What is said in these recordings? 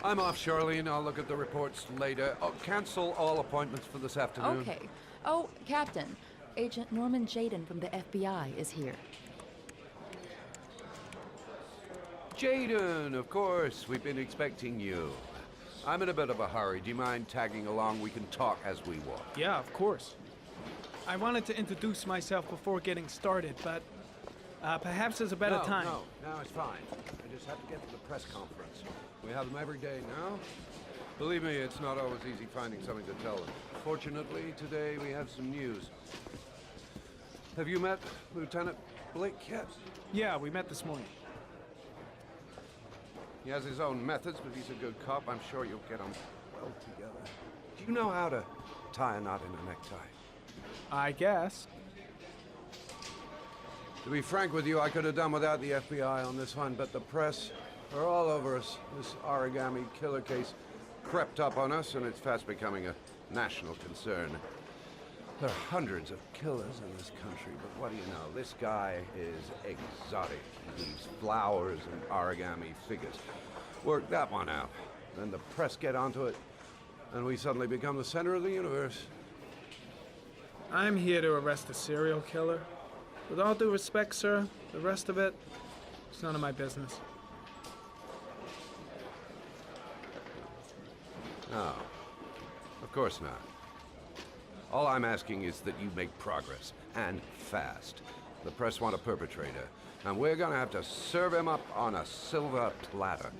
I'm off, Charlene. I'll look at the reports later. Oh, cancel all appointments for this afternoon. Okay. Oh, Captain. Agent Norman Jaden from the FBI is here. Jaden, of course. We've been expecting you. I'm in a bit of a hurry. Do you mind tagging along? We can talk as we walk. Yeah, of course. I wanted to introduce myself before getting started, but perhaps there's a better time. No, it's fine. I just have to get to the press conference. We have them every day now. Believe me, it's not always easy finding something to tell them. Fortunately, today we have some news. Have you met Lieutenant Blake yet? Yeah, we met this morning. He has his own methods, but he's a good cop. I'm sure you'll get on well together. Do you know how to tie a knot in a necktie? I guess. To be frank with you, I could have done without the FBI on this one, but the press are all over us. This origami killer case crept up on us, and it's fast becoming a national concern. There are hundreds of killers in this country, but what do you know? This guy is exotic. He leaves flowers and origami figures. Work that one out. Then the press get onto it, and we suddenly become the center of the universe. I'm here to arrest a serial killer. With all due respect, sir, the rest of it, it's none of my business. No, of course not. All I'm asking is that you make progress, and fast. The press want a perpetrator, and we're gonna have to serve him up on a silver platter.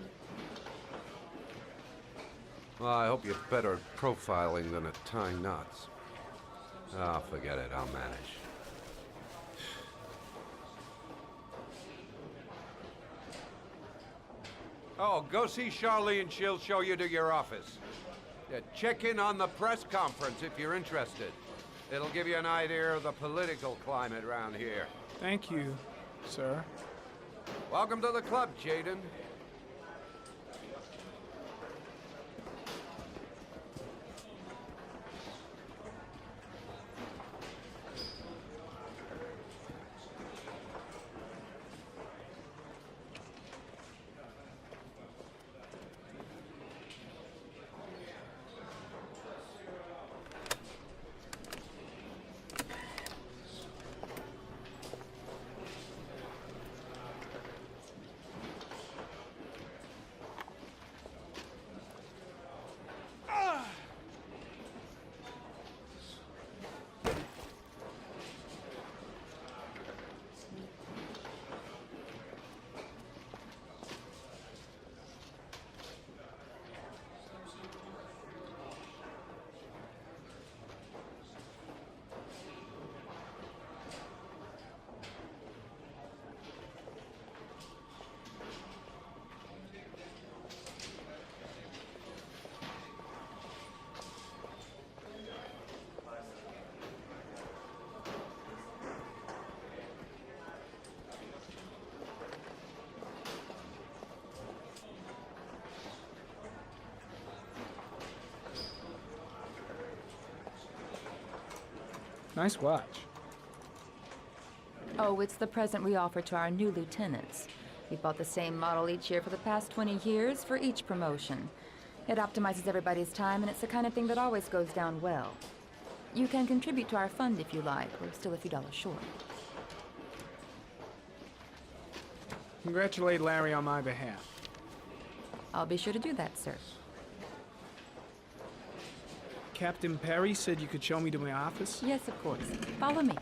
Well, I hope you're better at profiling than at tying knots. Oh, forget it, I'll manage. Oh, go see Charlene, she'll show you to your office. Yeah, check in on the press conference if you're interested. It'll give you an idea of the political climate around here. Thank you, sir. Welcome to the club, Jaden. Nice watch. Oh, it's the present we offer to our new lieutenants. We've bought the same model each year for the past 20 years for each promotion. It optimizes everybody's time, and it's the kind of thing that always goes down well. You can contribute to our fund if you like. We're still a few dollars short. Congratulate Larry on my behalf. I'll be sure to do that, sir. Captain Perry said you could show me to my office? Yes, of course. Follow me.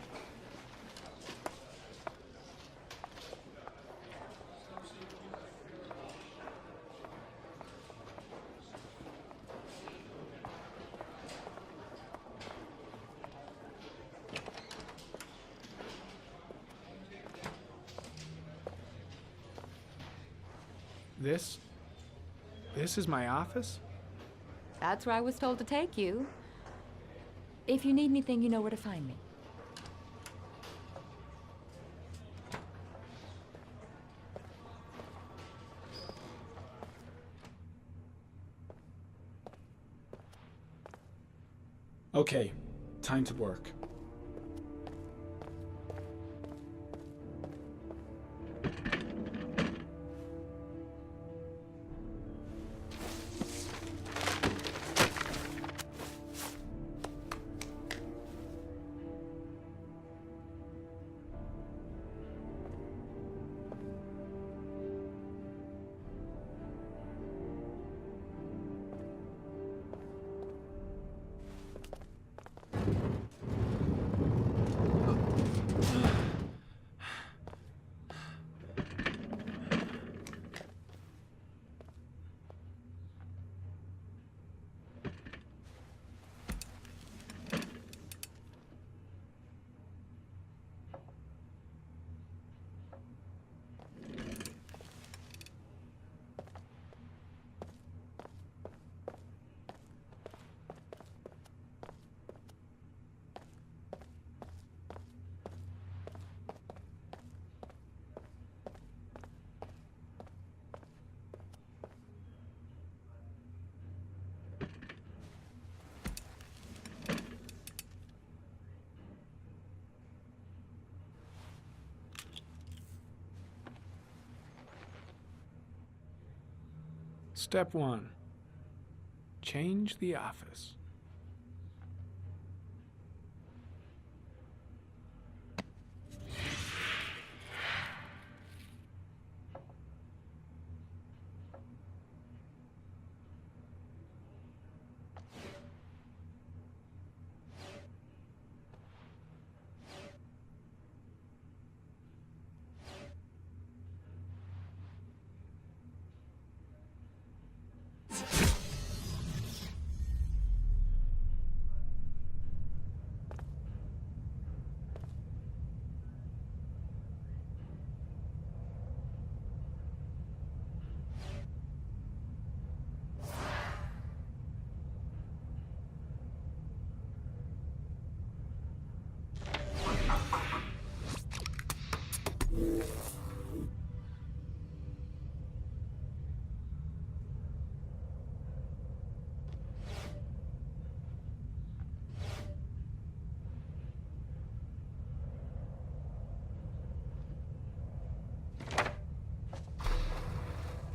This is my office? That's where I was told to take you. If you need anything, you know where to find me. Okay, time to work. Step 1. Change the office.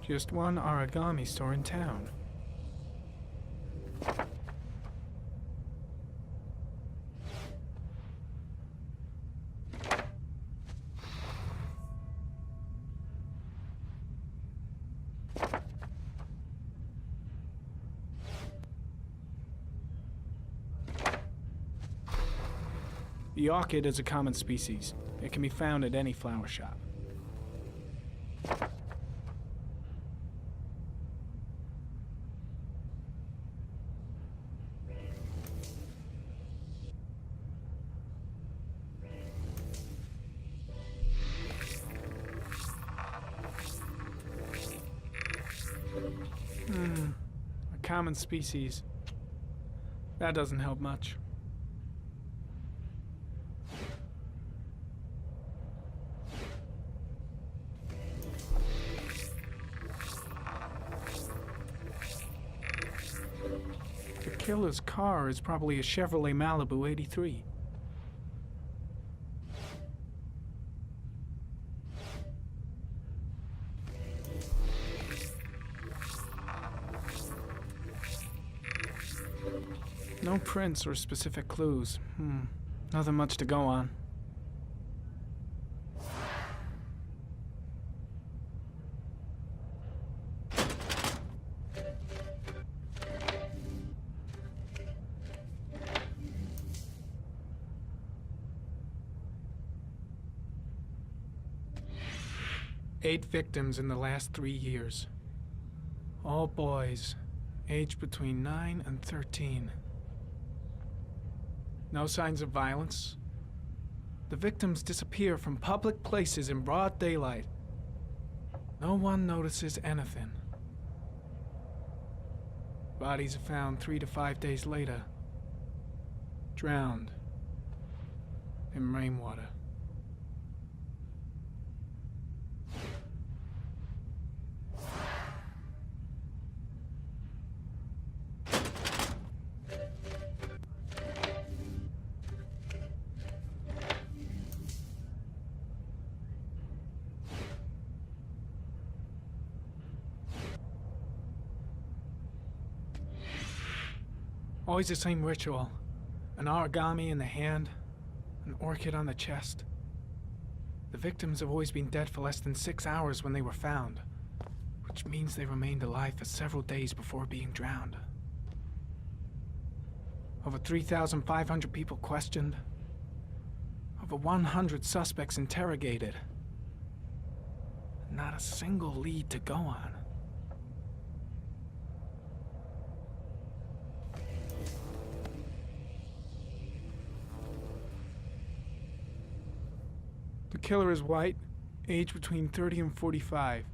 Just one origami store in town. The orchid is a common species. It can be found at any flower shop. A common species. That doesn't help much. The killer's car is probably a Chevrolet Malibu 83. No prints or specific clues. Nothing much to go on. Eight victims in the last 3 years. All boys, aged between 9 and 13. No signs of violence. The victims disappear from public places in broad daylight. No one notices anything. Bodies are found 3 to 5 days later, drowned in rainwater. Always the same ritual. An origami in the hand, an orchid on the chest. The victims have always been dead for less than 6 hours when they were found, which means they remained alive for several days before being drowned. Over 3,500 people questioned. Over 100 suspects interrogated. Not a single lead to go on. The killer is white, aged between 30 and 45.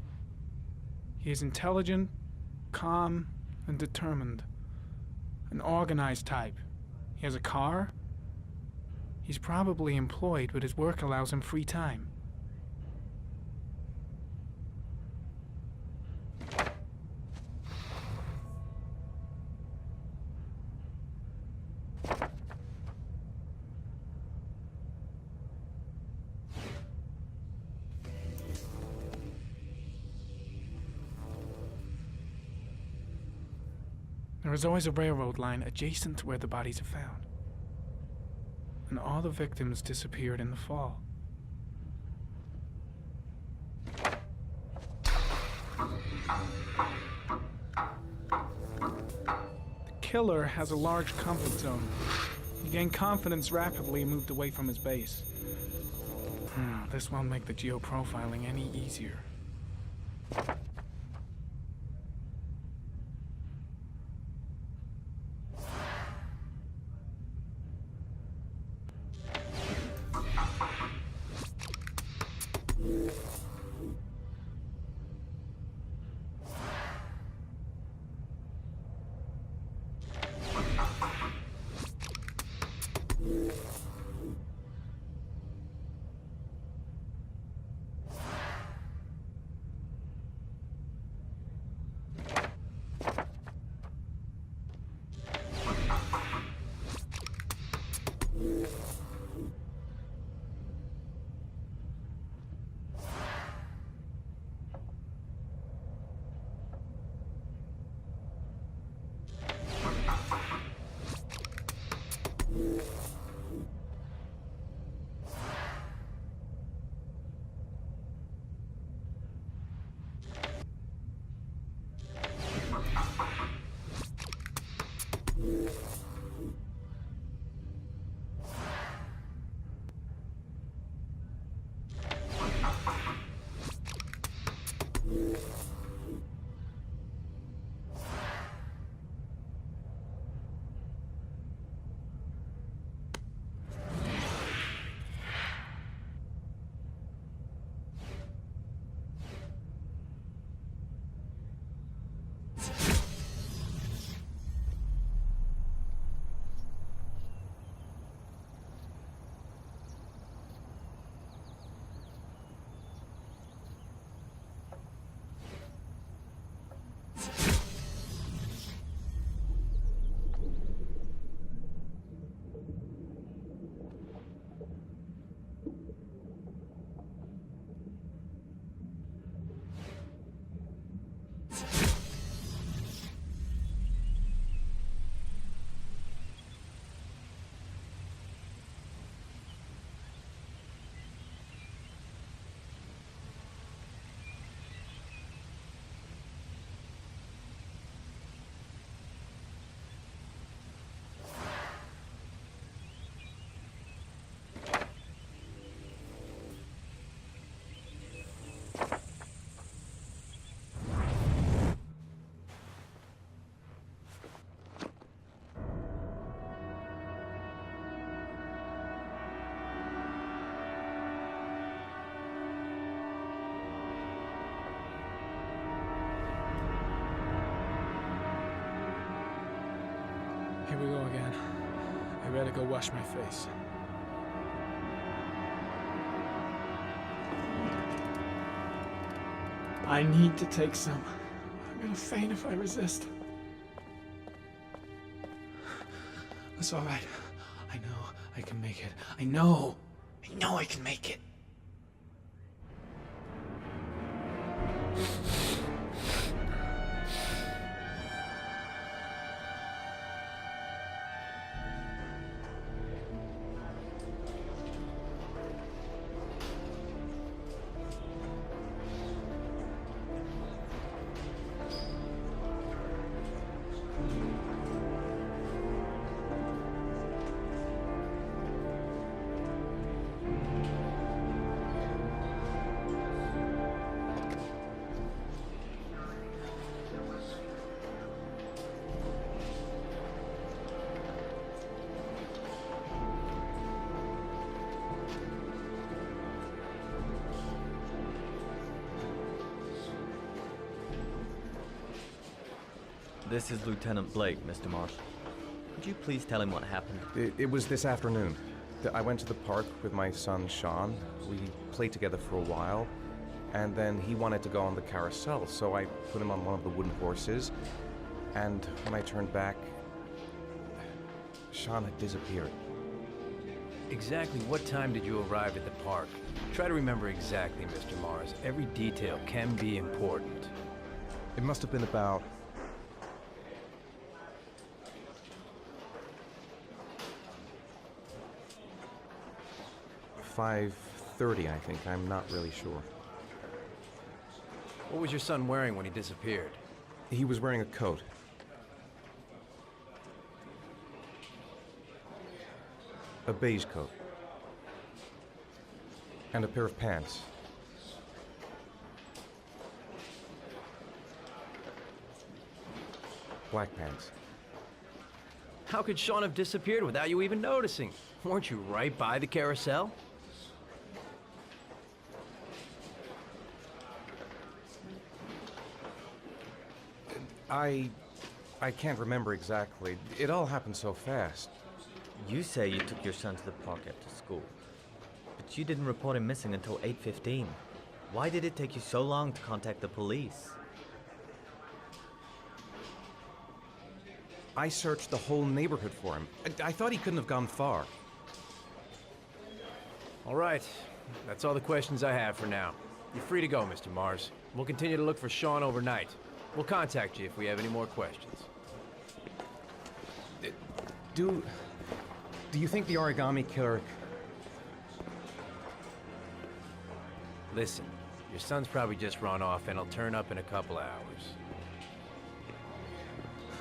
He is intelligent, calm, and determined. An organized type. He has a car. He's probably employed, but his work allows him free time. There is always a railroad line adjacent to where the bodies are found. And all the victims disappeared in the fall. The killer has a large comfort zone. He gained confidence rapidly and moved away from his base. This won't make the geoprofiling any easier. Here we go again. I better go wash my face. I need to take some. I'm gonna faint if I resist. That's all right. I know I can make it. I know I can make it. This is Lieutenant Blake, Mr. Marsh. Could you please tell him what happened? It was this afternoon. I went to the park with my son, Sean. We played together for a while, and then he wanted to go on the carousel, so I put him on one of the wooden horses, and when I turned back, Sean had disappeared. Exactly what time did you arrive at the park? Try to remember exactly, Mr. Mars. Every detail can be important. It must have been about 5:30, I think. I'm not really sure. What was your son wearing when he disappeared? He was wearing a coat. A beige coat. And a pair of pants. Black pants. How could Sean have disappeared without you even noticing? Weren't you right by the carousel? I can't remember exactly. It all happened so fast. You say you took your son to the park after school, but you didn't report him missing until 8:15. Why did it take you so long to contact the police? I searched the whole neighborhood for him. I thought he couldn't have gone far. All right. That's all the questions I have for now. You're free to go, Mr. Mars. We'll continue to look for Sean overnight. We'll contact you if we have any more questions. Do you think the origami killer... Listen, your son's probably just run off and he'll turn up in a couple hours.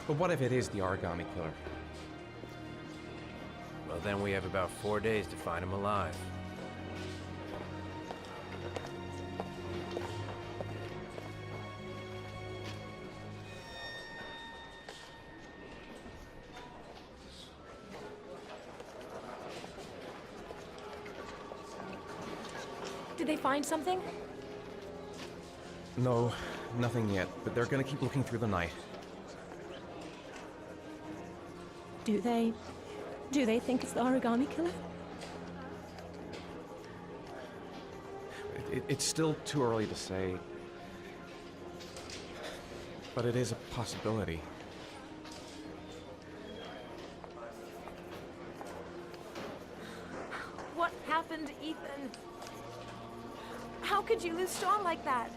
But what if it is the origami killer? Well, then we have about 4 days to find him alive. Did they find something? No, nothing yet, but they're gonna keep looking through the night. Do they think it's the origami killer? It's still too early to say, but it is a possibility. What happened, Ethan? How could you lose Sean like that?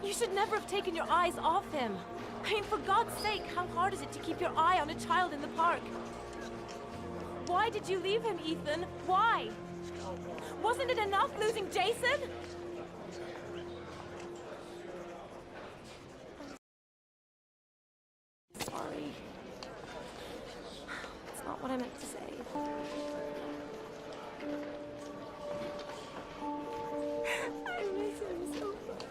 You should never have taken your eyes off him. I mean, for God's sake, how hard is it to keep your eye on a child in the park? Why did you leave him, Ethan? Why? Wasn't it enough losing Jason? I'm sorry. It's not what I meant to say. I miss him so much.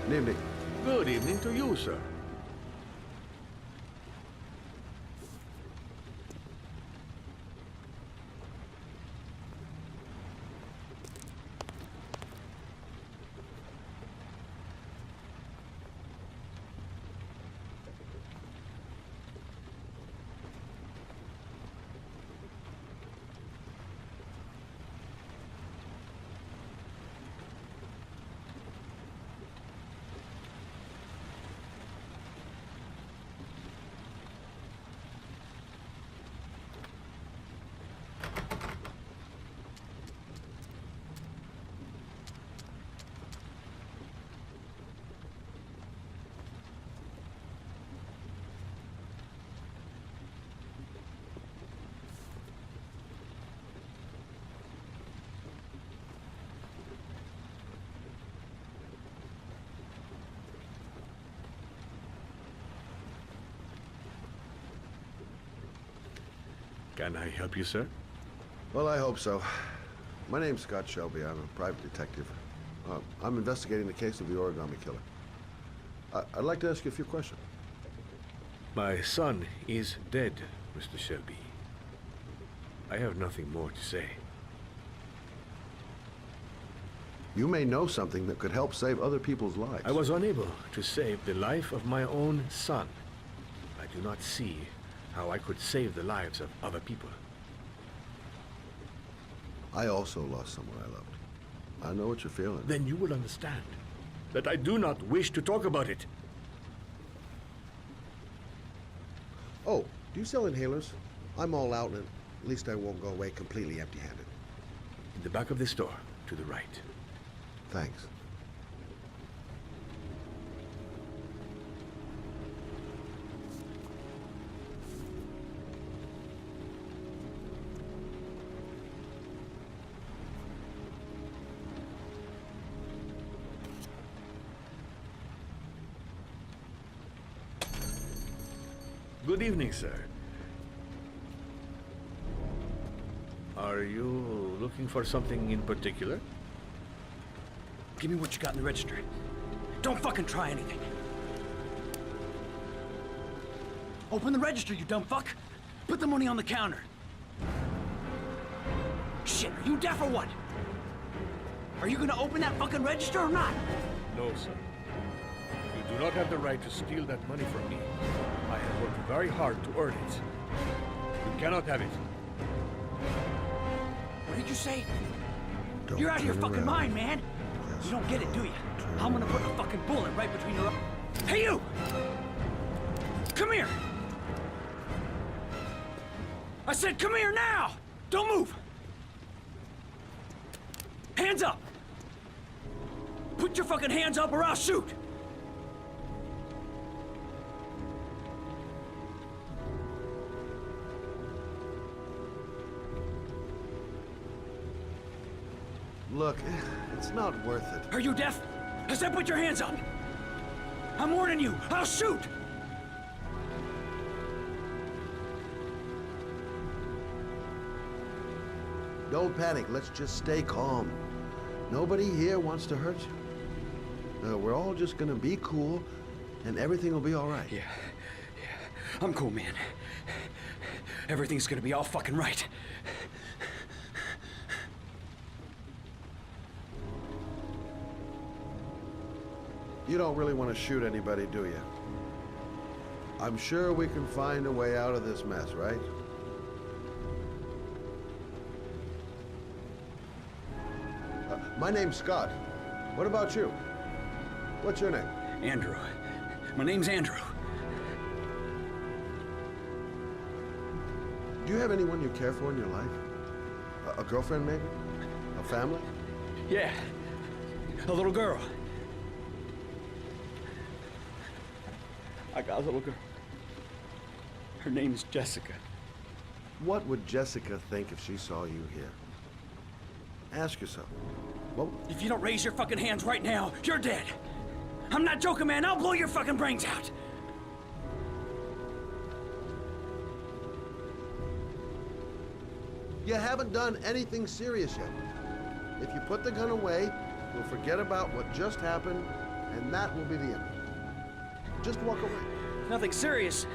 Good evening. Good evening to you, sir. Can I help you, sir? Well, I hope so. My name's Scott Shelby. I'm a private detective. I'm investigating the case of the origami killer. I'd like to ask you a few questions. My son is dead, Mr. Shelby. I have nothing more to say. You may know something that could help save other people's lives. I was unable to save the life of my own son. I do not see how I could save the lives of other people. I also lost someone I loved. I know what you're feeling. Then you will understand that I do not wish to talk about it. Oh, do you sell inhalers? I'm all out, and at least I won't go away completely empty-handed. In the back of the store, to the right. Thanks. Good evening, sir. Are you looking for something in particular? Give me what you got in the register. Don't fucking try anything. Open the register, you dumb fuck. Put the money on the counter. Shit, are you deaf or what? Are you gonna open that fucking register or not? No, sir. You do not have the right to steal that money from me. I have worked very hard to earn it. You cannot have it. What did you say? Don't You're out of your turn fucking around. mind, man. You don't get it, do you? I'm gonna put a fucking bullet right between your... Hey, you! Come here! I said come here now! Don't move! Hands up! Put your fucking hands up or I'll shoot! Look, it's not worth it. Are you deaf? I said put your hands up! I'm warning you! I'll shoot! Don't panic. Let's just stay calm. Nobody here wants to hurt you. We're all just gonna be cool, and everything will be all right. Yeah. I'm cool, man. Everything's gonna be all fucking right. You don't really want to shoot anybody, do you? I'm sure we can find a way out of this mess, right? My name's Scott. What about you? What's your name? Andrew. My name's Andrew. Do you have anyone you care for in your life? A girlfriend, maybe? A family? Yeah. A little girl. I got a little girl. Her name's Jessica. What would Jessica think if she saw you here? Ask yourself. Well, If you don't raise your fucking hands right now, you're dead. I'm not joking, man. I'll blow your fucking brains out. you haven't done anything serious yet. If you put the gun away, we'll forget about what just happened, and that will be the end. Just walk away. Nothing serious.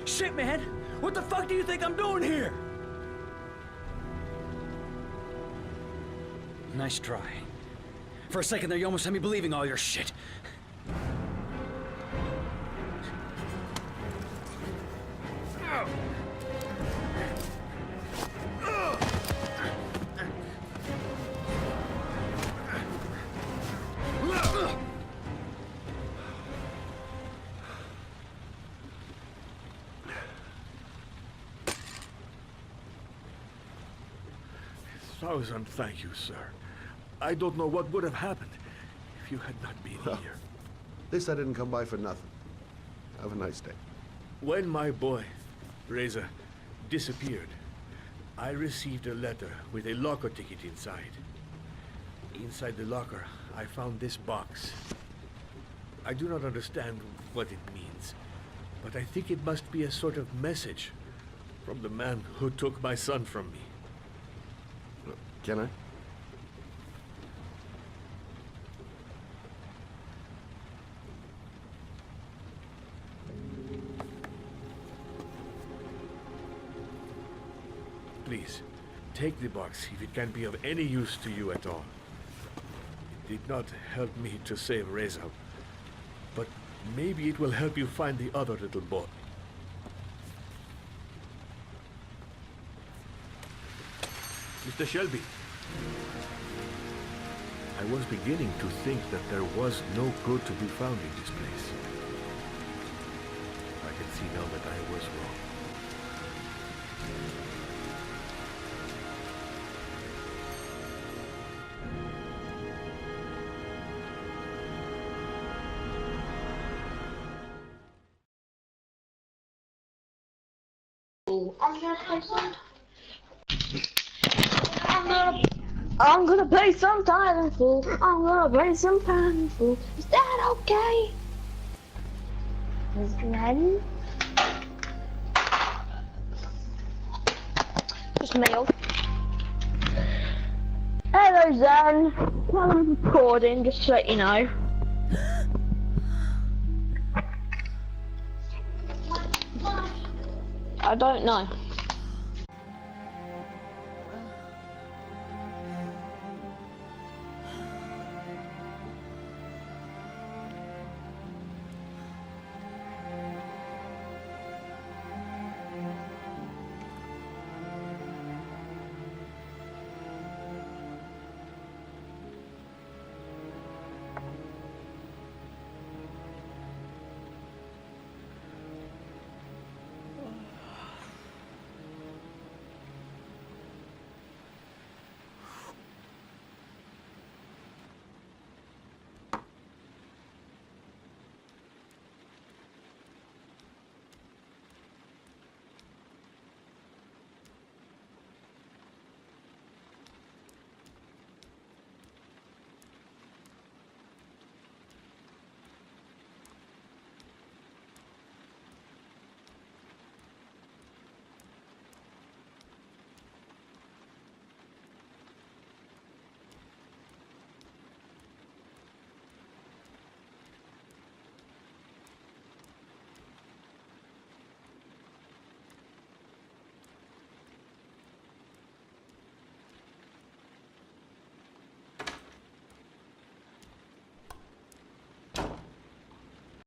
Shit, man. What the fuck do you think I'm doing here? Nice try. For a second there, you almost had me believing all your shit. Thousand thank you, sir. I don't know what would have happened if you had not been here. At least I didn't come by for nothing. Have a nice day. When my boy, Reza, disappeared, I received a letter with a locker ticket inside. Inside the locker, I found this box. I do not understand what it means, but I think it must be a sort of message From the man who took my son from me. Can I? Please, take the box if it can be of any use to you at all. It did not help me to save Reza, but maybe it will help you find the other little boy. Mr. Shelby, I was beginning to think that there was no good to be found in this place. I can see now that I was wrong. I'm gonna play some Titanfall. I'm gonna play some Titanfall. Is that okay? Is ready? Just mail. Hello, Zan. Well, I'm recording, just to let you know. I don't know.